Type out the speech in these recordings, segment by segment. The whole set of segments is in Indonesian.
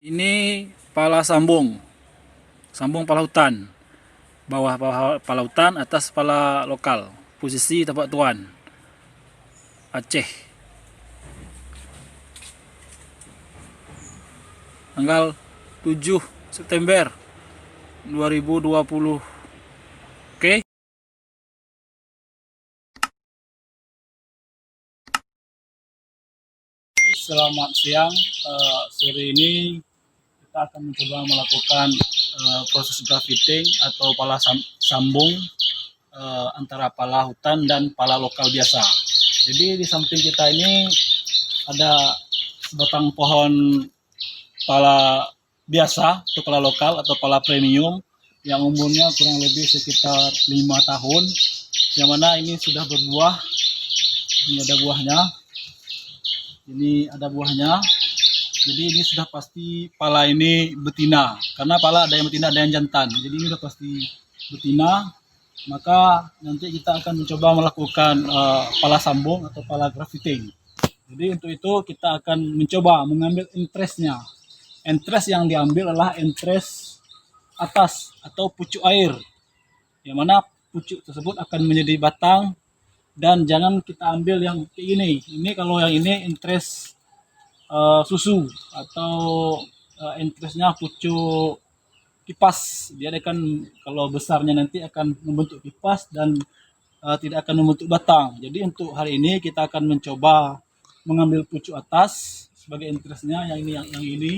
Ini pala sambung, sambung pala hutan, bawah pala hutan, atas pala lokal. Posisi tempat tuan, Aceh. Tanggal 7 September 2020. Oke. Selamat siang. Sore ini kita akan mencoba melakukan proses grafting atau pala sambung antara pala hutan dan pala lokal biasa. Jadi di samping kita ini ada sebatang pohon pala biasa atau pala lokal atau pala premium yang umurnya kurang lebih sekitar 5 tahun, yang mana ini sudah berbuah. Ini ada buahnya, jadi ini sudah pasti pala ini betina, karena pala ada yang betina ada yang jantan, jadi ini sudah pasti betina. Maka nanti kita akan mencoba melakukan pala sambung atau pala grafting. Jadi untuk itu kita akan mencoba mengambil interestnya. Interest yang diambil adalah interest atas atau pucuk air, yang mana pucuk tersebut akan menjadi batang. Dan jangan kita ambil yang kayak gini. Ini kalau yang ini interest susu atau interestnya pucuk kipas. Dia akan, kalau besarnya nanti akan membentuk kipas dan tidak akan membentuk batang. Jadi untuk hari ini kita akan mencoba mengambil pucuk atas sebagai interestnya. Yang ini, yang ini.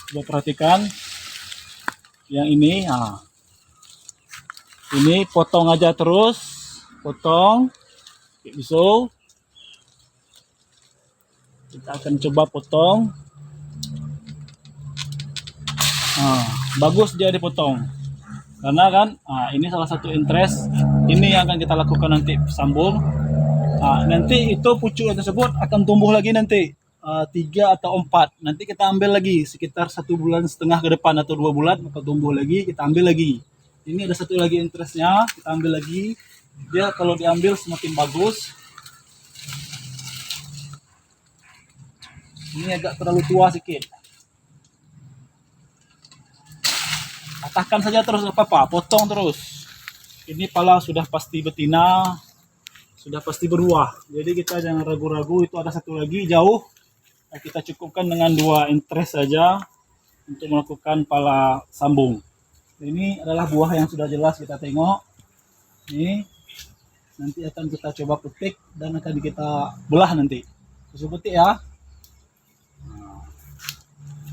Coba perhatikan yang ini. Nah, ini potong aja terus, potong kayak pisau. Kita akan coba potong. Nah, bagus dia dipotong. Karena kan, ini salah satu interest. Ini yang akan kita lakukan nanti sambung. Nanti itu pucuk tersebut akan tumbuh lagi nanti 3 atau 4. Nanti kita ambil lagi sekitar 1,5 bulan ke depan atau 2 bulan akan tumbuh lagi. Kita ambil lagi. Ini ada satu lagi interestnya, kita ambil lagi. Dia kalau diambil semakin bagus. Ini agak terlalu tua sedikit. Patahkan saja terus, nggak apa-apa, potong terus. Ini pala sudah pasti betina, sudah pasti berbuah. Jadi kita jangan ragu-ragu. Itu ada satu lagi jauh. Kita cukupkan dengan 2 interest saja untuk melakukan pala sambung. Ini adalah buah yang sudah jelas kita tengok. Ini nanti akan kita coba petik dan akan kita belah nanti. Susu petik ya.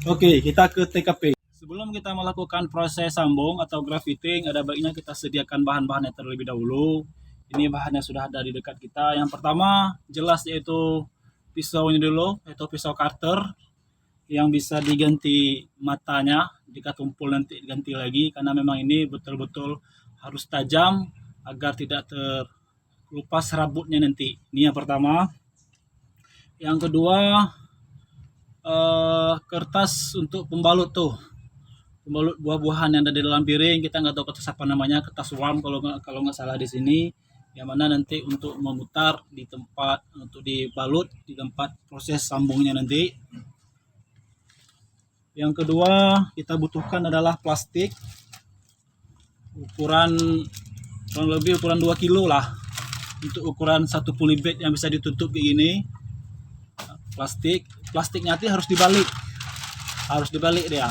Oke, kita ke TKP. Sebelum kita melakukan proses sambung atau grafting, ada baiknya kita sediakan bahan-bahannya terlebih dahulu. Ini bahannya sudah ada di dekat kita. Yang pertama jelas yaitu pisau ini dulu, yaitu pisau cutter yang bisa diganti matanya jika tumpul nanti diganti lagi, karena memang ini betul-betul harus tajam agar tidak terlepas rambutnya nanti. Ini yang pertama. Yang kedua, kertas untuk pembalut tuh, pembalut buah-buahan yang ada di dalam piring. Kita nggak tahu kertas apa namanya, kertas warm kalau nggak salah di sini, yang mana nanti untuk memutar di tempat untuk dibalut di tempat proses sambungnya nanti. Yang kedua kita butuhkan adalah plastik ukuran kurang lebih ukuran 2 kilo lah, untuk ukuran satu polybag yang bisa ditutup kayak gini. Plastiknya nanti harus dibalik dia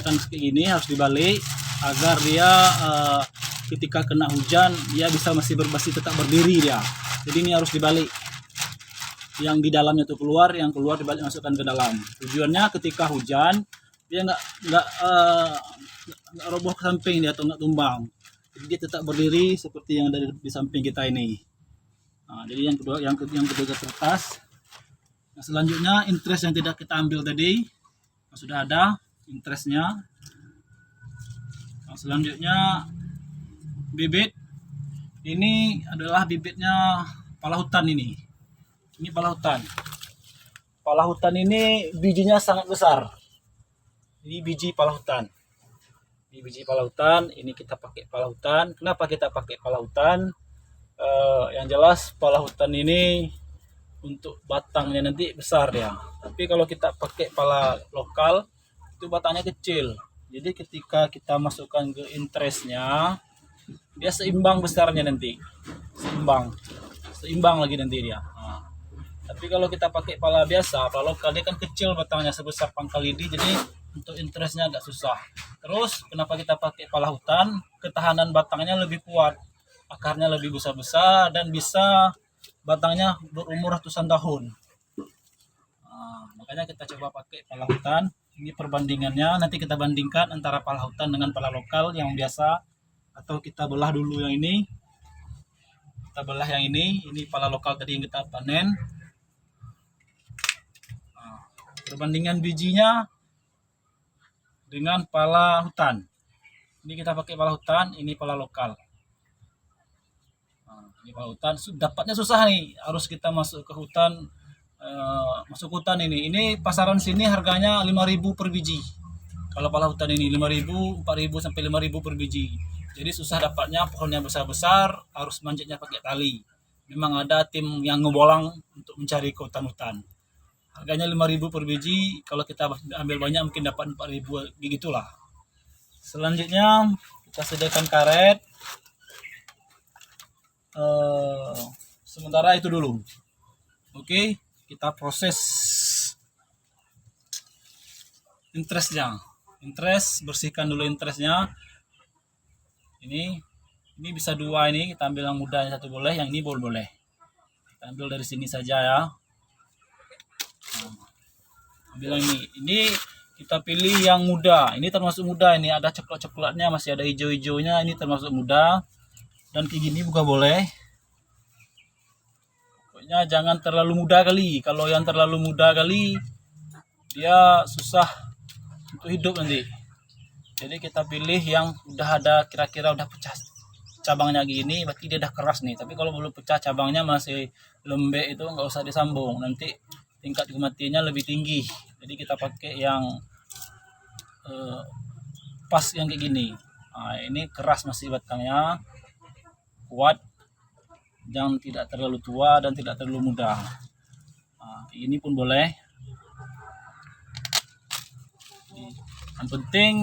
akan kayak gini, harus dibalik agar dia ketika kena hujan dia bisa masih tetap berdiri dia. Jadi ini harus dibalik, yang di dalamnya itu keluar, yang keluar dibalik masukkan ke dalam. Tujuannya ketika hujan dia nggak roboh ke samping dia atau nggak tumbang. Jadi dia tetap berdiri seperti yang ada di samping kita ini. Nah, jadi yang kedua kertas. Nah, selanjutnya interest yang tidak kita ambil tadi, nah, sudah ada interestnya. Nah, selanjutnya bibit. Ini adalah bibitnya pala hutan ini. Ini pala hutan. Pala hutan ini bijinya sangat besar. Ini biji pala hutan. Ini biji pala hutan. Ini kita pakai pala hutan. Kenapa kita pakai pala hutan? Yang jelas pala hutan ini untuk batangnya nanti besar ya. Tapi kalau kita pakai pala lokal itu batangnya kecil. Jadi ketika kita masukkan ke interestnya, dia seimbang besarnya nanti, seimbang lagi nanti dia. Nah, tapi kalau kita pakai pala biasa, pala lokal dia kan kecil batangnya sebesar pangkal lidi, jadi untuk interestnya agak susah. Terus kenapa kita pakai pala hutan? Ketahanan batangnya lebih kuat, akarnya lebih besar-besar dan bisa batangnya berumur ratusan tahun. Nah, makanya kita coba pakai pala hutan. Ini perbandingannya, nanti kita bandingkan antara pala hutan dengan pala lokal yang biasa, atau kita belah dulu yang ini. Kita belah yang ini pala lokal tadi yang kita panen. Nah, perbandingan bijinya dengan pala hutan. Ini kita pakai pala hutan, ini pala lokal. Nah, ini pala hutan, dapatnya susah nih, harus kita masuk ke hutan. Masuk hutan ini pasaran sini harganya 5.000 per biji. Kalau pala hutan ini 5.000, 4.000 sampai 5.000 per biji. Jadi susah dapatnya, pohonnya besar-besar, harus manjatnya pakai tali. Memang ada tim yang ngebolang untuk mencari ke hutan-hutan. Harganya 5.000 per biji, kalau kita ambil banyak mungkin dapat 4.000 begitulah. Selanjutnya kita sediakan karet. Sementara itu dulu. Oke. Kita proses interestnya. Bersihkan dulu interestnya. Ini bisa dua ini, kita ambil yang muda yang satu boleh, yang ini boleh. Kita ambil dari sini saja ya. Ambil yang ini kita pilih yang muda. Ini termasuk muda, ini ada coklat-coklatnya, masih ada hijau-hijaunya, ini termasuk muda. Dan kayak gini juga boleh. Jangan terlalu muda kali. Kalau yang terlalu muda kali dia susah untuk hidup nanti. Jadi kita pilih yang udah ada, kira-kira udah pecah cabangnya gini, berarti dia udah keras nih. Tapi kalau belum pecah cabangnya masih lembek, itu nggak usah disambung, nanti tingkat kematiannya lebih tinggi. Jadi kita pakai yang pas yang kayak gini. Nah, ini keras masih batangnya, kuat, yang tidak terlalu tua dan tidak terlalu muda. Nah, ini pun boleh. Yang penting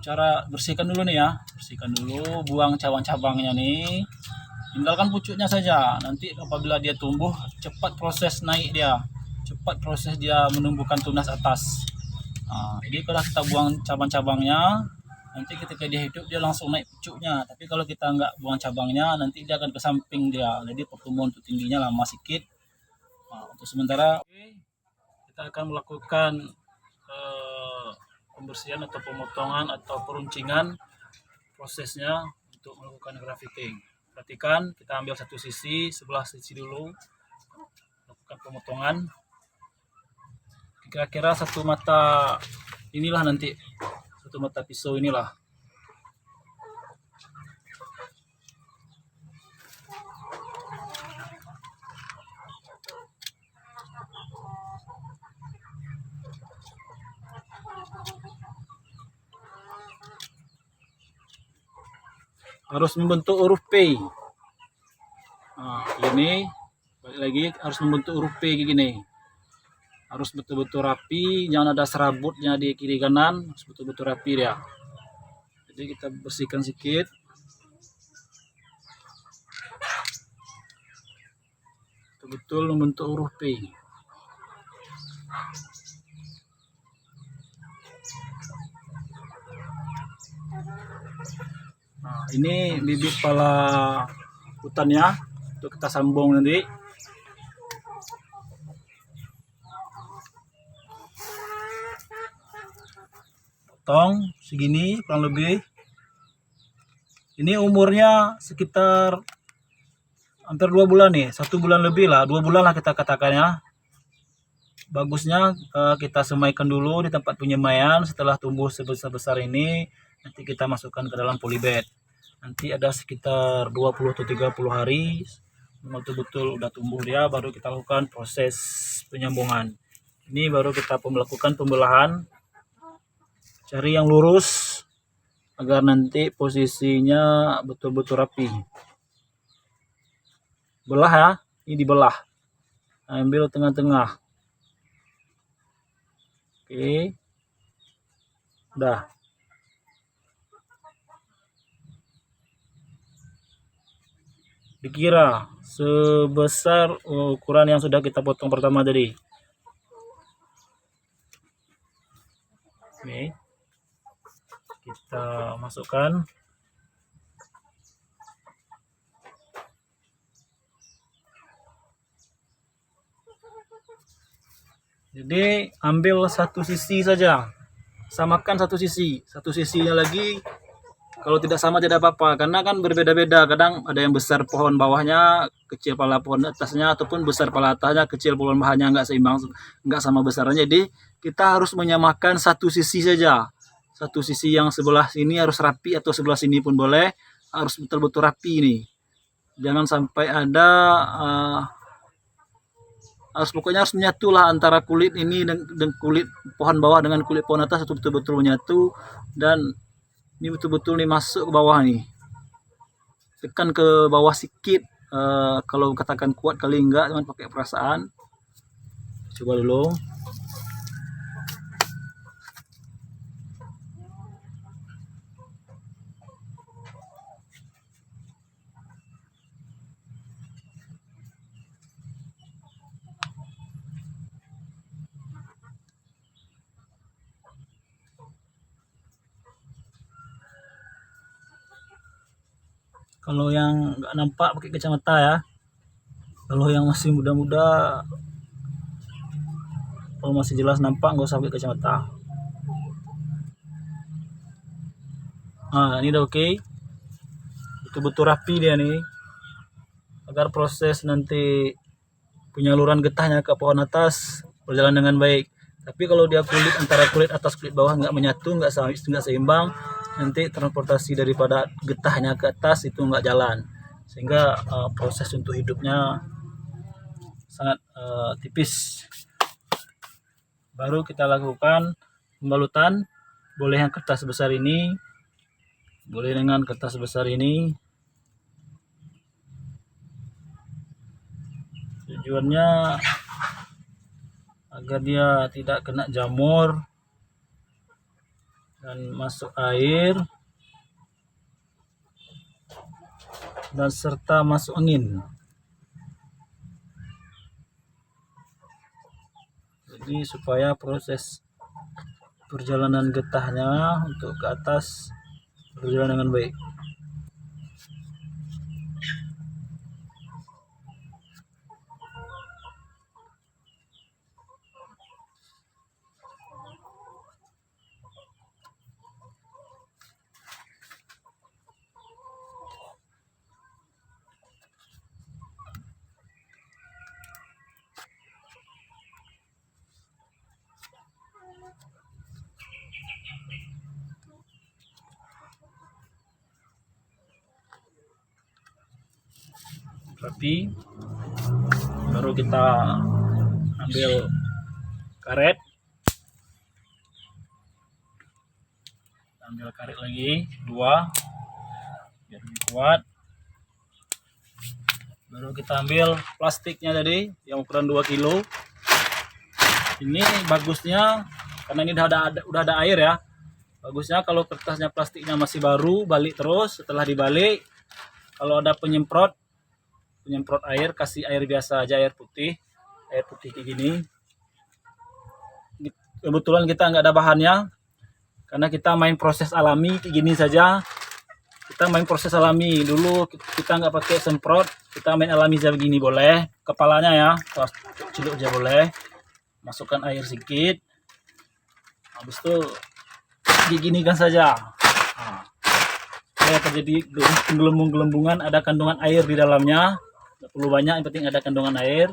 cara bersihkan dulu nih ya, bersihkan dulu, buang cabang-cabangnya nih, tinggalkan pucuknya saja. Nanti apabila dia tumbuh, cepat proses naik dia, cepat proses dia menumbuhkan tunas atas. Nah, jadi kalau kita buang cabang-cabangnya, nanti ketika dia hidup dia langsung naik pucuknya. Tapi kalau kita nggak buang cabangnya, nanti dia akan ke samping dia, jadi pertumbuhan untuk tingginya lama sedikit. Nah, untuk sementara kita akan melakukan pembersihan atau pemotongan atau peruncingan prosesnya untuk melakukan grafting. Perhatikan, kita ambil satu sisi, sebelah sisi dulu, lakukan pemotongan. Kira-kira satu mata inilah nanti, satu mata pisau inilah. Harus membentuk huruf P. Nah, ini balik lagi harus membentuk huruf P kayak gini. Harus betul-betul rapi, jangan ada serabutnya di kiri kanan, harus betul-betul rapi dia. Jadi kita bersihkan sedikit. Betul-betul membentuk huruf P. Nah, ini bibit pala hutannya untuk kita sambung nanti. Potong segini kurang lebih. Ini umurnya sekitar hampir 2 bulan nih, 1 bulan lebih lah, 2 bulan lah kita katakan ya. Bagusnya kita semaikan dulu di tempat penyemaian. Setelah tumbuh sebesar-besar ini, nanti kita masukkan ke dalam polybag. Nanti ada sekitar 20 atau 30 hari betul-betul udah tumbuh dia, baru kita lakukan proses penyambungan. Ini baru kita melakukan pembelahan, cari yang lurus agar nanti posisinya betul-betul rapi. Belah ya, ini dibelah. ambil tengah-tengah. Oke, udah. Dikira sebesar ukuran yang sudah kita potong pertama tadi. Oke, kita masukkan. Jadi ambil satu sisi saja, samakan satu sisi, satu sisinya lagi kalau tidak sama tidak apa-apa, karena kan berbeda-beda, kadang ada yang besar pohon bawahnya, kecil pala pohon atasnya, ataupun besar pala atasnya, kecil pohon bawahnya, nggak seimbang, nggak sama besarnya. Jadi kita harus menyamakan satu sisi saja, satu sisi yang sebelah sini harus rapi atau sebelah sini pun boleh, harus betul-betul rapi ini, jangan sampai ada pokoknya harus menyatu lah antara kulit ini dan kulit pohon bawah dengan kulit pohon atas, itu betul-betul menyatu. Dan ini betul-betul nih masuk ke bawah nih, tekan ke bawah sedikit. Kalau katakan kuat kali enggak, cuman pakai perasaan. Coba dulu. Kalau yang nggak nampak pakai kacamata ya. Kalau yang masih muda-muda, kalau masih jelas nampak, nggak usah pakai kacamata. Ini udah oke. Betul-betul rapi dia nih, agar proses nanti penyaluran getahnya ke pohon atas berjalan dengan baik. Tapi kalau dia kulit antara kulit atas kulit bawah nggak menyatu, nggak seimbang, nanti transportasi daripada getahnya ke atas itu nggak jalan, sehingga proses untuk hidupnya sangat tipis. Baru kita lakukan pembalutan. Boleh yang kertas besar ini, boleh dengan kertas besar ini. Tujuannya agar dia tidak kena jamur dan masuk air dan serta masuk angin. Jadi supaya proses perjalanan getahnya untuk ke atas berjalan dengan baik. Rapi. Baru kita ambil karet, lagi 2 biar lebih kuat. Baru kita ambil plastiknya tadi yang ukuran 2 kilo. Ini bagusnya karena ini udah ada air ya. Bagusnya kalau kertasnya plastiknya masih baru, balik terus. Setelah dibalik, kalau ada penyemprot air, kasih air biasa aja, air putih kayak gini. Kebetulan kita nggak ada bahannya, karena kita main proses alami kayak gini saja. Kita main proses alami dulu, kita nggak pakai semprot, kita main alami saja begini. Boleh kepalanya ya, celuk aja boleh. Masukkan air sedikit, habis itu diginikan saja. Terjadi gelembung-gelembungan, ada kandungan air di dalamnya. Tidak perlu banyak, yang penting ada kandungan air,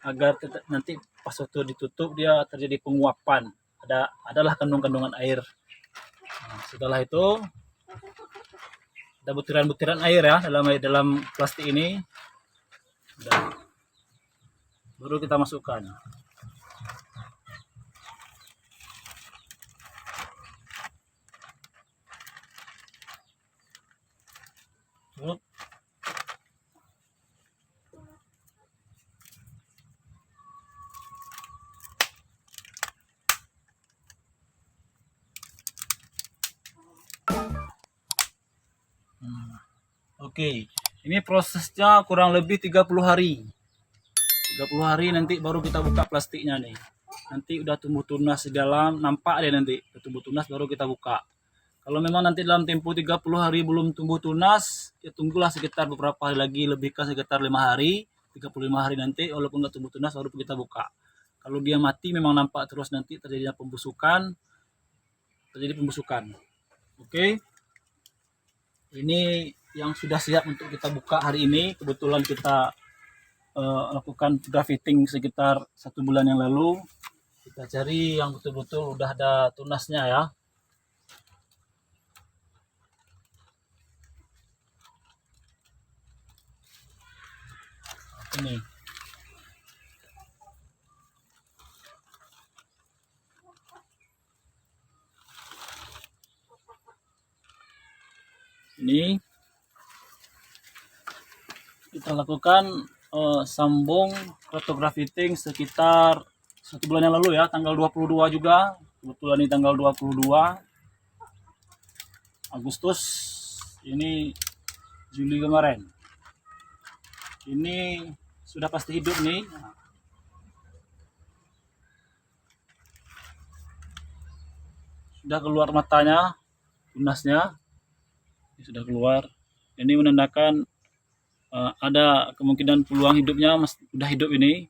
agar nanti pas waktu ditutup dia terjadi penguapan. Adalah kandungan air. Setelah itu ada butiran-butiran air ya dalam plastik ini. Baru kita masukkan. Oke, ini prosesnya kurang lebih 30 hari. 30 hari nanti baru kita buka plastiknya nih. Nanti udah tumbuh tunas di dalam, nampak deh nanti. Udah tumbuh tunas baru kita buka. Kalau memang nanti dalam tempo 30 hari belum tumbuh tunas, ya tunggulah sekitar beberapa hari lagi, lebih ke sekitar 5 hari, 35 hari nanti, walaupun nggak tumbuh tunas baru kita buka. Kalau dia mati memang nampak terus nanti terjadi pembusukan. Oke. Ini yang sudah siap untuk kita buka hari ini. Kebetulan kita lakukan sudah fitting sekitar 1 bulan yang lalu. Kita cari yang betul-betul udah ada tunasnya ya. Ini. Ini kita lakukan sambung krotograaf fitting sekitar 1 bulan yang lalu ya, tanggal 22 juga. Kebetulan ini tanggal 22 Agustus, ini Juli kemarin. Ini sudah pasti hidup nih. Sudah keluar matanya, tunasnya. Ini sudah keluar. Ini menandakan ada kemungkinan peluang hidupnya sudah hidup ini.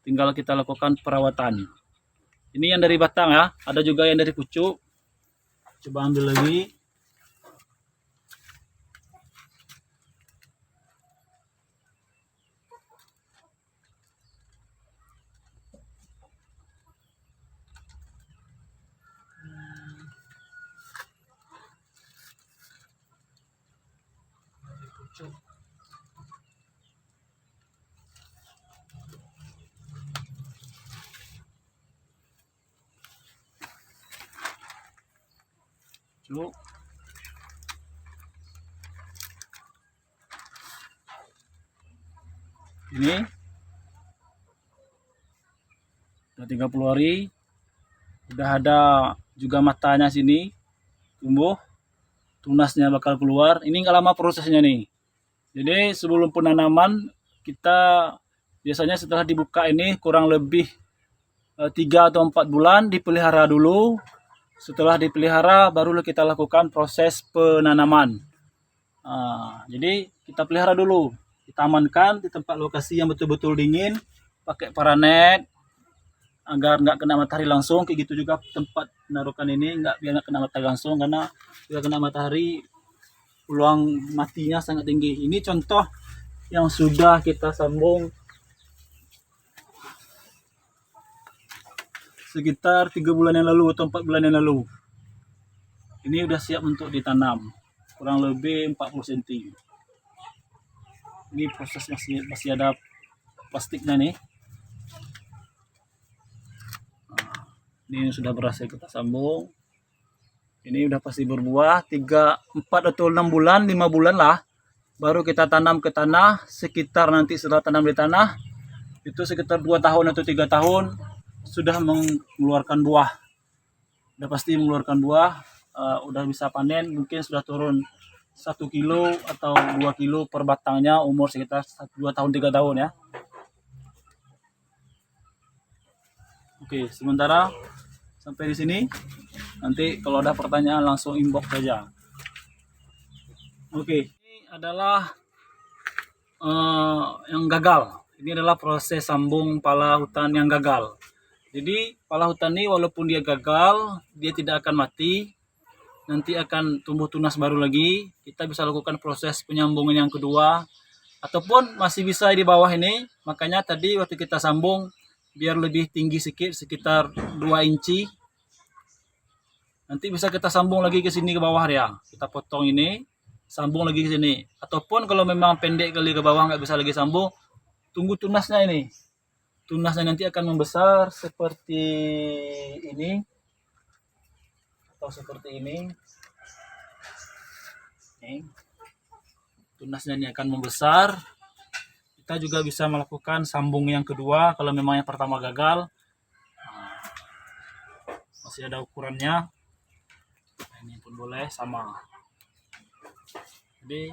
Tinggal kita lakukan perawatan. Ini yang dari batang ya, ada juga yang dari pucuk. Coba ambil lagi. Pucuk. Ini udah 30 hari, udah ada juga matanya sini tumbuh, tunasnya bakal keluar. Ini nggak lama prosesnya nih. Jadi sebelum penanaman kita biasanya setelah dibuka ini kurang lebih 3 atau 4 bulan dipelihara dulu. Setelah dipelihara baru kita lakukan proses penanaman. Jadi kita pelihara dulu, kita amankan di tempat lokasi yang betul-betul dingin, pakai paranet agar nggak kena matahari langsung. Kayak gitu juga tempat menaruhkan ini biar nggak kena matahari langsung, karena bila kena matahari peluang matinya sangat tinggi. Ini contoh yang sudah kita sambung sekitar 3 bulan yang lalu atau 4 bulan yang lalu. Ini udah siap untuk ditanam, kurang lebih 40 cm. Ini proses masih ada plastiknya nih. Ini sudah berhasil kita sambung. Ini udah pasti berbuah 3, 4 atau 6 bulan, 5 bulan lah. Baru kita tanam ke tanah. Sekitar nanti setelah tanam di tanah, itu sekitar 2 tahun atau 3 tahun sudah mengeluarkan buah. Udah pasti mengeluarkan buah, udah bisa panen, mungkin sudah turun 1 kilo atau 2 kilo per batangnya, umur sekitar 2 tahun 3 tahun ya. Oke, sementara sampai di sini. Nanti kalau ada pertanyaan langsung inbox saja. Oke, ini adalah yang gagal. Ini adalah proses sambung pala hutan yang gagal. Jadi pala hutan ini walaupun dia gagal, dia tidak akan mati. Nanti akan tumbuh tunas baru lagi. Kita bisa lakukan proses penyambungan yang kedua. Ataupun masih bisa di bawah ini. Makanya tadi waktu kita sambung, biar lebih tinggi sedikit, sekitar 2 inci. Nanti bisa kita sambung lagi ke sini ke bawah ya. Kita potong ini, sambung lagi ke sini. Ataupun kalau memang pendek kali ke bawah nggak bisa lagi sambung, tunggu tunasnya ini. Tunasnya nanti akan membesar seperti ini atau seperti ini. Tunasnya ini akan membesar. Kita juga bisa melakukan sambung yang kedua kalau memang yang pertama gagal. Masih ada ukurannya. Ini pun boleh sama. Jadi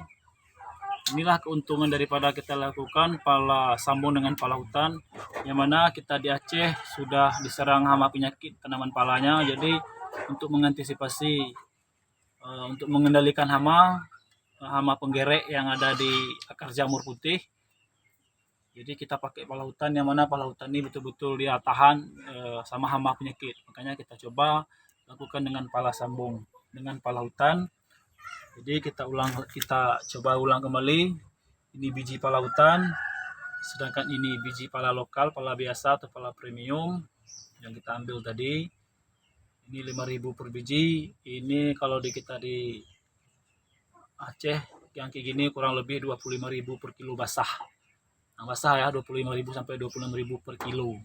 Inilah keuntungan daripada kita lakukan pala sambung dengan pala hutan, yang mana kita di Aceh sudah diserang hama penyakit tanaman palanya. Jadi untuk mengantisipasi, untuk mengendalikan hama penggerek yang ada di akar jamur putih, jadi kita pakai pala hutan, yang mana pala hutan ini betul-betul dia tahan sama hama penyakit. Makanya kita coba lakukan dengan pala sambung dengan pala hutan. Jadi kita coba ulang kembali. Ini biji pala hutan, sedangkan ini biji pala lokal, pala biasa atau pala premium yang kita ambil tadi. Ini 5.000 per biji. Ini kalau kita di Aceh yang kayak gini kurang lebih 25.000 per kilo basah. Yang basah ya 25.000 sampai 26.000 per kilo.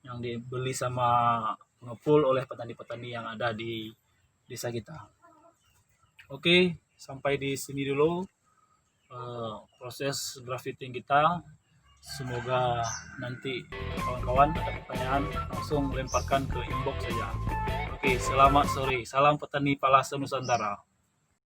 Yang dibeli sama pengepul oleh petani-petani yang ada di desa kita. Oke, sampai di sini dulu proses grafting kita. Semoga nanti kawan-kawan ada pertanyaan langsung lemparkan ke inbox saja. Oke, selamat sore. Salam petani Palase Nusantara.